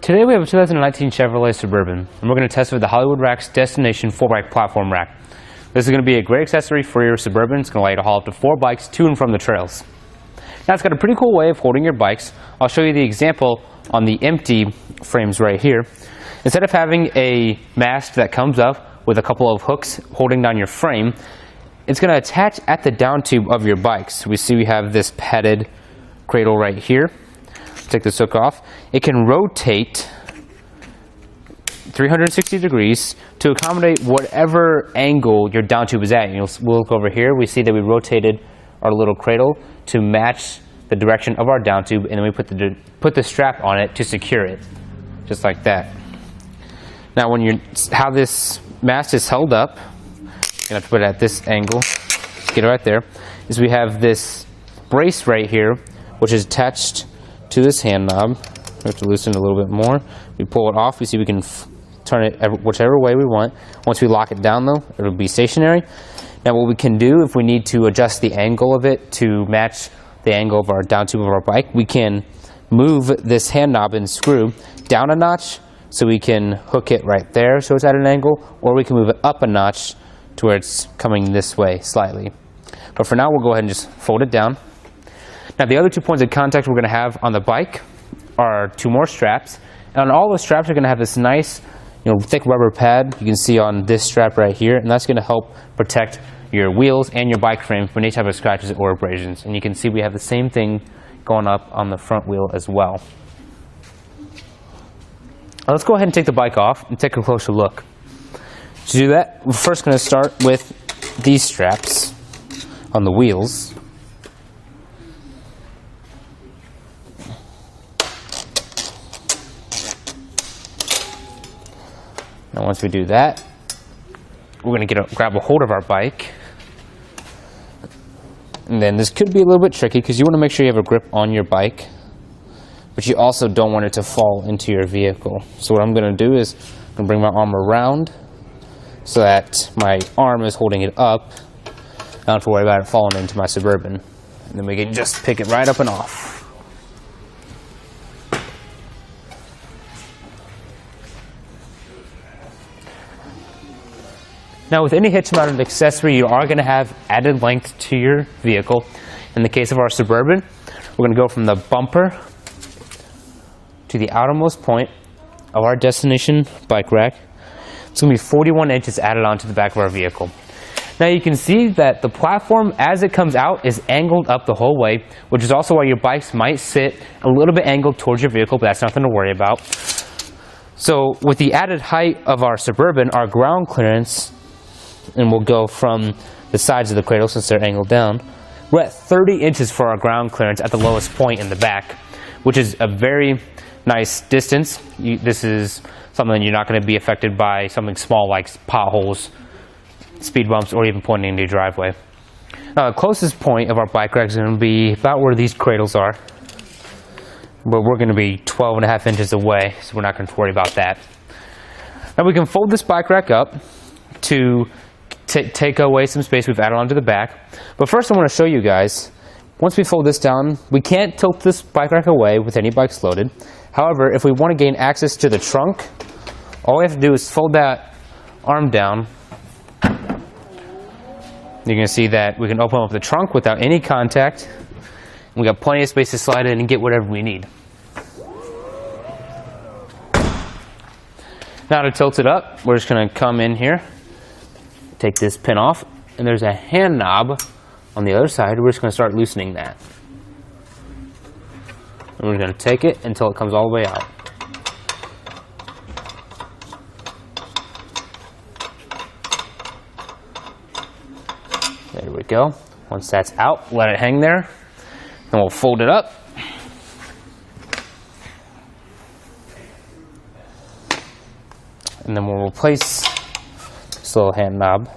Today we have a 2019 Chevrolet Suburban, and we're going to test it with the Hollywood Rack's Destination 4-Bike Platform Rack. This is going to be a great accessory for your Suburban. It's going to allow you to haul up to 4 bikes to and from the trails. Now it's got a pretty cool way of holding your bikes. I'll show you the example on the empty frames right here. Instead of having a mast that comes up with a couple of hooks holding down your frame, it's going to attach at the down tube of your bikes. We see we have this padded cradle right here. Take this hook off. It can rotate 360 degrees to accommodate whatever angle your down tube is at. We'll look over here. We see that we rotated our little cradle to match the direction of our down tube, and then we put the strap on it to secure it, just like that. Now, how this mast is held up, I'm gonna have to put it at this angle. Get it right there. Is we have this brace right here, which is attached to this hand knob. We have to loosen it a little bit more. We pull it off. We see we can turn it whichever way we want. Once we lock it down, though, it'll be stationary. Now, what we can do if we need to adjust the angle of it to match the angle of our down tube of our bike, we can move this hand knob and screw down a notch so we can hook it right there so it's at an angle, or we can move it up a notch to where it's coming this way slightly. But for now, we'll go ahead and just fold it down. Now, the other 2 points of contact we're going to have on the bike are 2 more straps. And on all the straps, are going to have this nice, thick rubber pad you can see on this strap right here, and that's going to help protect your wheels and your bike frame from any type of scratches or abrasions. And you can see we have the same thing going up on the front wheel as well. Now, let's go ahead and take the bike off and take a closer look. To do that, we're first going to start with these straps on the wheels. Now, once we do that, we're going to grab a hold of our bike. And then this could be a little bit tricky because you want to make sure you have a grip on your bike, but you also don't want it to fall into your vehicle. So what I'm going to do is I'm going to bring my arm around so that my arm is holding it up. I don't have to worry about it falling into my Suburban. And then we can just pick it right up and off. Now, with any hitch-mounted accessory, you are going to have added length to your vehicle. In the case of our Suburban, we're going to go from the bumper to the outermost point of our Destination Bike Rack. It's going to be 41 inches added onto the back of our vehicle. Now, you can see that the platform, as it comes out, is angled up the whole way, which is also why your bikes might sit a little bit angled towards your vehicle, but that's nothing to worry about. So, with the added height of our Suburban, our ground clearance, and we'll go from the sides of the cradle since they're angled down, we're at 30 inches for our ground clearance at the lowest point in the back, which is a very nice distance. This is something you're not going to be affected by something small like potholes, speed bumps, or even pointing into your driveway. Now, the closest point of our bike rack is going to be about where these cradles are, but we're going to be 12.5 inches away, so we're not going to worry about that. Now, we can fold this bike rack up to take away some space we've added onto the back. But first I want to show you guys, once we fold this down, we can't tilt this bike rack away with any bikes loaded. However, if we want to gain access to the trunk, all we have to do is fold that arm down. You're going to see that we can open up the trunk without any contact. We got plenty of space to slide in and get whatever we need. Now, to tilt it up, we're just going to come in here, take this pin off, and there's a hand knob on the other side. We're just going to start loosening that. And we're going to take it until it comes all the way out. There we go. Once that's out, let it hang there. Then we'll fold it up. And then we'll replace this little hand knob.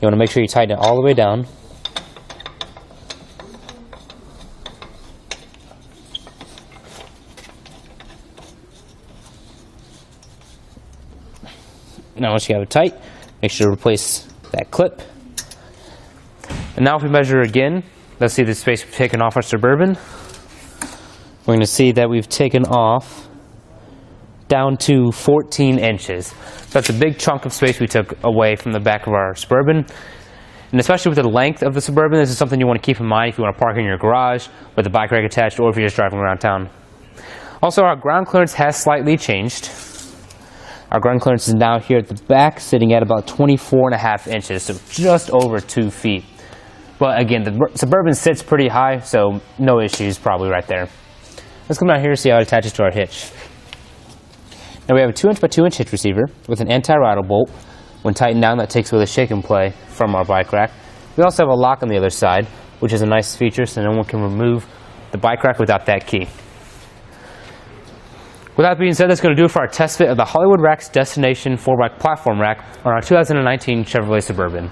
You want to make sure you tighten it all the way down. Now, once you have it tight, make sure to replace that clip. And now if we measure again, let's see the space we've taken off our Suburban. we're going to see that we've taken off down to 14 inches. So that's a big chunk of space we took away from the back of our Suburban. And especially with the length of the Suburban, this is something you want to keep in mind if you want to park in your garage with a bike rack attached, or if you're just driving around town. Also, our ground clearance has slightly changed. Our ground clearance is now here at the back, sitting at about 24.5 inches, so just over 2 feet. But again, the Suburban sits pretty high, so no issues probably right there. Let's come down here and see how it attaches to our hitch. Now we have a 2-inch by 2-inch hitch receiver with an anti-rattle bolt. When tightened down, that takes away the shake and play from our bike rack. We also have a lock on the other side, which is a nice feature, so no one can remove the bike rack without that key. With that being said, that's going to do it for our test fit of the Hollywood Rack's Destination 4x platform rack on our 2019 Chevrolet Suburban.